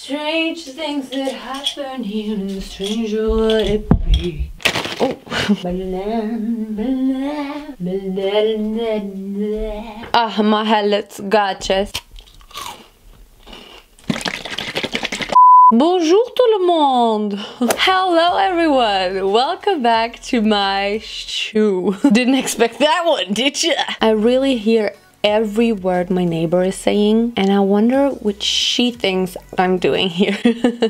Strange things that happen here, and stranger would it be. Oh. Ah, my hair looks gorgeous. Bonjour tout le monde! Hello everyone! Welcome back to my shoe. Didn't expect that one, did ya? I really hear every word my neighbor is saying, and I wonder what she thinks I'm doing here.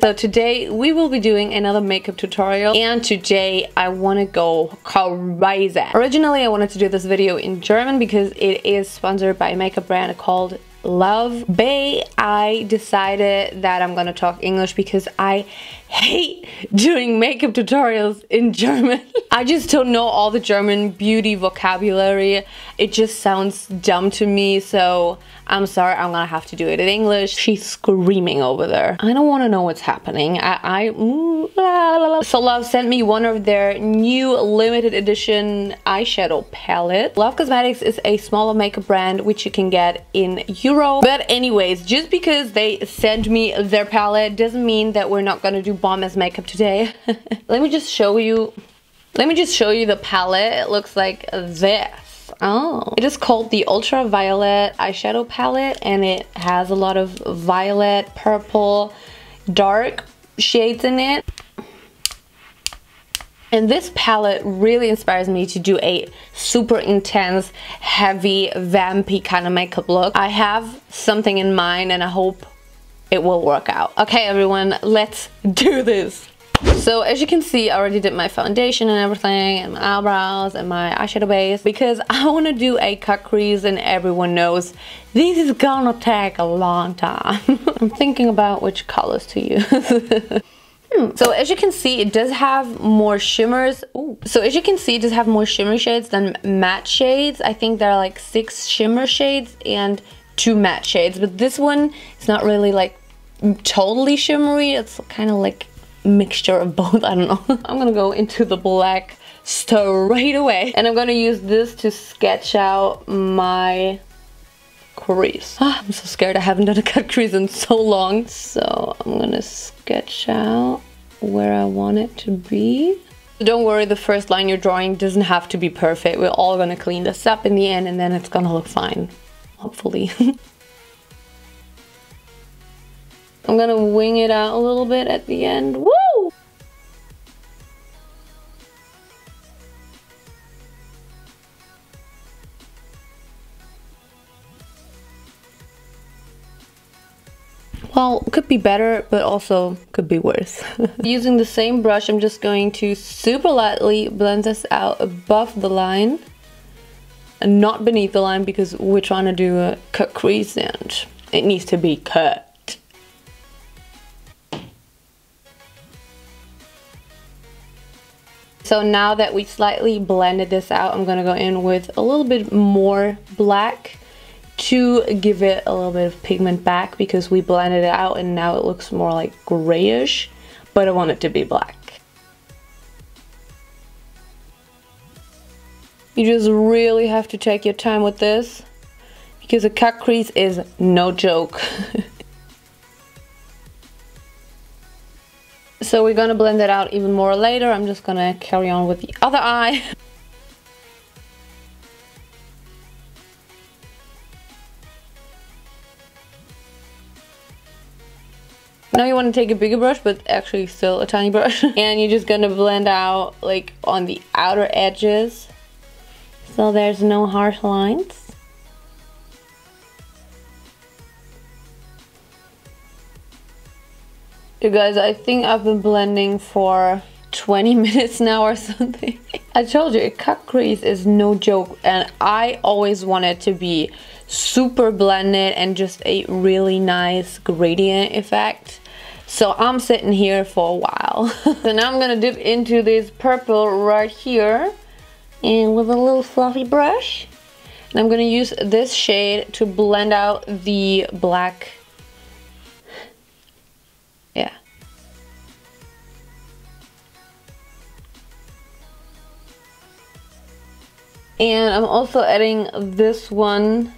So today we will be doing another makeup tutorial, and today I want to go crazy. Originally I wanted to do this video in German because it is sponsored by a makeup brand called Love. But I decided that I'm gonna talk English because I hate doing makeup tutorials in German. I just don't know all the German beauty vocabulary. It just sounds dumb to me, so I'm sorry, I'm gonna have to do it in English. She's screaming over there. I don't want to know what's happening. So Love sent me one of their new limited edition eyeshadow palette. Love Cosmetics is a smaller makeup brand which you can get in Europe. But anyways, just because they sent me their palette doesn't mean that we're not gonna do bomb as makeup today. Let me just show you the palette. It looks like this. Oh, it is called the Ultraviolet Eyeshadow Palette, and it has a lot of violet, purple, dark shades in it. And this palette really inspires me to do a super intense, heavy, vampy kind of makeup look. I have something in mind and I hope it will work out. Okay everyone, let's do this. So as you can see, I already did my foundation and everything, and my eyebrows and my eyeshadow base, because I want to do a cut crease, and everyone knows this is gonna take a long time. I'm thinking about which colors to use. So as you can see, it does have more shimmers. Ooh. So as you can see, it does have more shimmery shades than matte shades. I think there are like 6 shimmer shades and 2 matte shades, but this one is not really like totally shimmery. It's kind of like mixture of both. I don't know. I'm gonna go into the black straight away, and I'm gonna use this to sketch out my crease. I'm so scared. I haven't done a cut crease in so long. So I'm gonna sketch out where I want it to be. Don't worry, the first line you're drawing doesn't have to be perfect. We're all gonna clean this up in the end, and then it's gonna look fine, hopefully. I'm gonna wing it out a little bit at the end. Woo! Well, could be better, but also could be worse. Using the same brush, I'm just going to super lightly blend this out above the line and not beneath the line, because we're trying to do a cut crease and it needs to be cut. So now that we slightly blended this out, I'm gonna go in with a little bit more black to give it a little bit of pigment back, because we blended it out and now it looks more like grayish, but I want it to be black. You just really have to take your time with this, because a cut crease is no joke. So we're gonna blend it out even more later. I'm just gonna carry on with the other eye. Now you want to take a bigger brush, but actually still a tiny brush. And you're just gonna blend out like on the outer edges, so there's no harsh lines. You guys, I think I've been blending for 20 minutes now or something. I told you, a cut crease is no joke, and I always want it to be super blended and just a really nice gradient effect. So I'm sitting here for a while. So now I'm gonna dip into this purple right here, and with a little fluffy brush. And I'm gonna use this shade to blend out the black. Yeah. And I'm also adding this one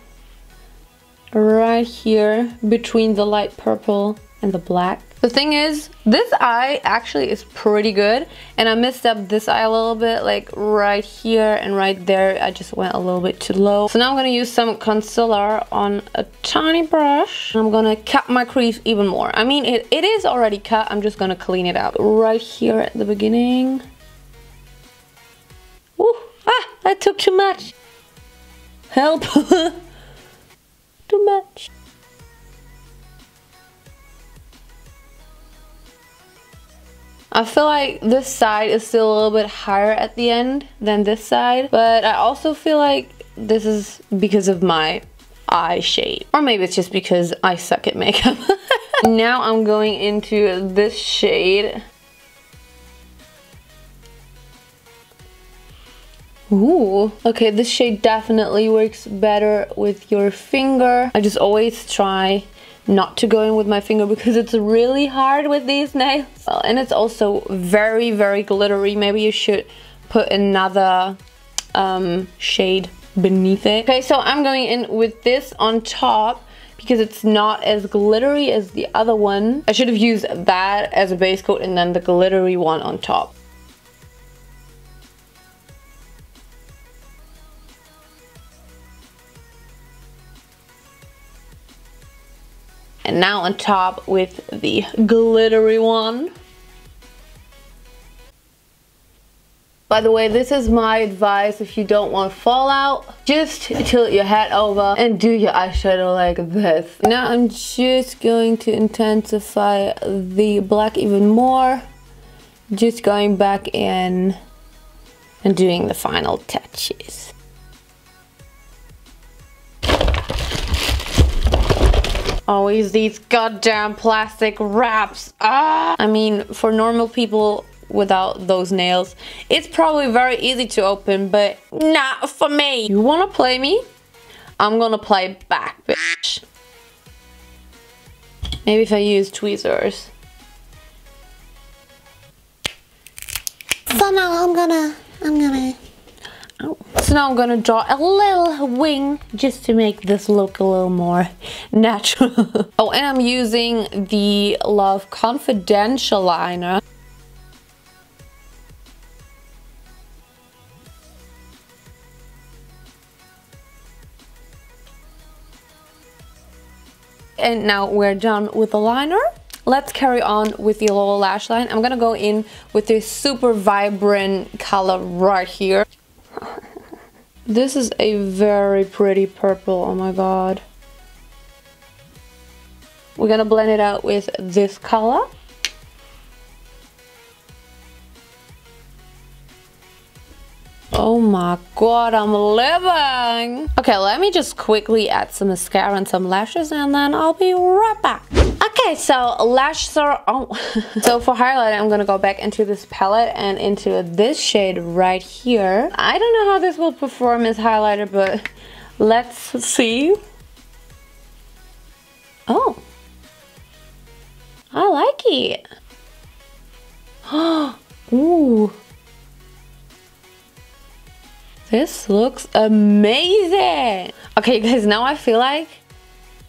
right here between the light purple and the black. The thing is, this eye actually is pretty good, and I messed up this eye a little bit, like right here and right there. I just went a little bit too low. So now I'm gonna use some concealer on a tiny brush. I'm gonna cut my crease even more. I mean, it is already cut. I'm just gonna clean it out right here at the beginning. Ooh, I took too much. Help. Too much. I feel like this side is still a little bit higher at the end than this side, but I also feel like this is because of my eye shade. Or maybe it's just because I suck at makeup. Now I'm going into this shade. Ooh, okay, this shade definitely works better with your finger. I just always try not to go in with my finger because it's really hard with these nails. Well, and it's also very, very glittery. Maybe you should put another shade beneath it. Okay, so I'm going in with this on top because it's not as glittery as the other one. I should have used that as a base coat and then the glittery one on top. And now on top with the glittery one. By the way, this is my advice if you don't want fallout. Just tilt your head over and do your eyeshadow like this. Now I'm just going to intensify the black even more. Just going back in and doing the final touches. Always these goddamn plastic wraps. Ah! I mean, for normal people without those nails, it's probably very easy to open, but not for me. You wanna play me? I'm gonna play back, bitch. Maybe if I use tweezers. So now I'm gonna So now I'm gonna draw a little wing just to make this look a little more natural. Oh, and I'm using the Love Confidential liner. And now we're done with the liner. Let's carry on with the lower lash line. I'm gonna go in with this super vibrant color right here. This is a very pretty purple, oh my god. We're gonna blend it out with this color. Oh my god, I'm living! Okay, let me just quickly add some mascara and some lashes and then I'll be right back. Okay, so lashes are on. So for highlight, I'm gonna go back into this palette and into this shade right here. I don't know how this will perform as highlighter, but let's see. Oh, I like it. Ooh. This looks amazing. Okay, guys, now I feel like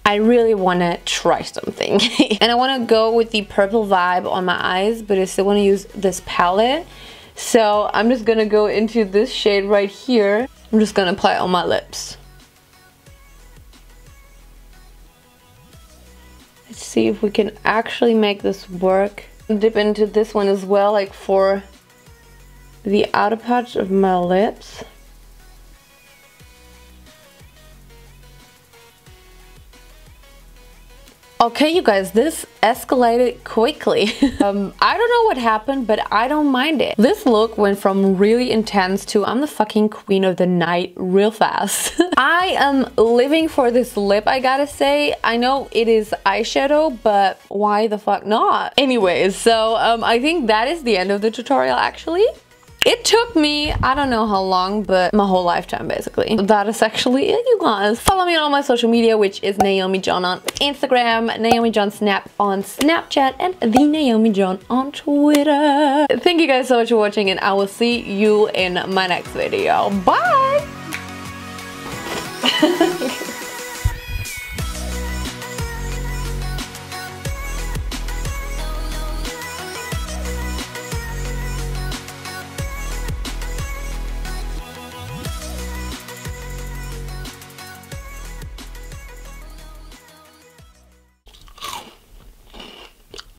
I really want to try something. And I want to go with the purple vibe on my eyes, but I still want to use this palette. So I'm just going to go into this shade right here. I'm just going to apply it on my lips. Let's see if we can actually make this work. Dip into this one as well, like for the outer part of my lips. Okay, you guys, this escalated quickly. I don't know what happened, but I don't mind it. This look went from really intense to I'm the fucking queen of the night real fast. I am living for this lip, I gotta say. I know it is eyeshadow, but why the fuck not? Anyways, so I think that is the end of the tutorial actually. It took me, I don't know how long, but my whole lifetime basically. That is actually it, you guys. Follow me on all my social media, which is Naomijon on Instagram, Naomijon Snap on Snapchat, and the Naomijon on Twitter. Thank you guys so much for watching, and I will see you in my next video. Bye!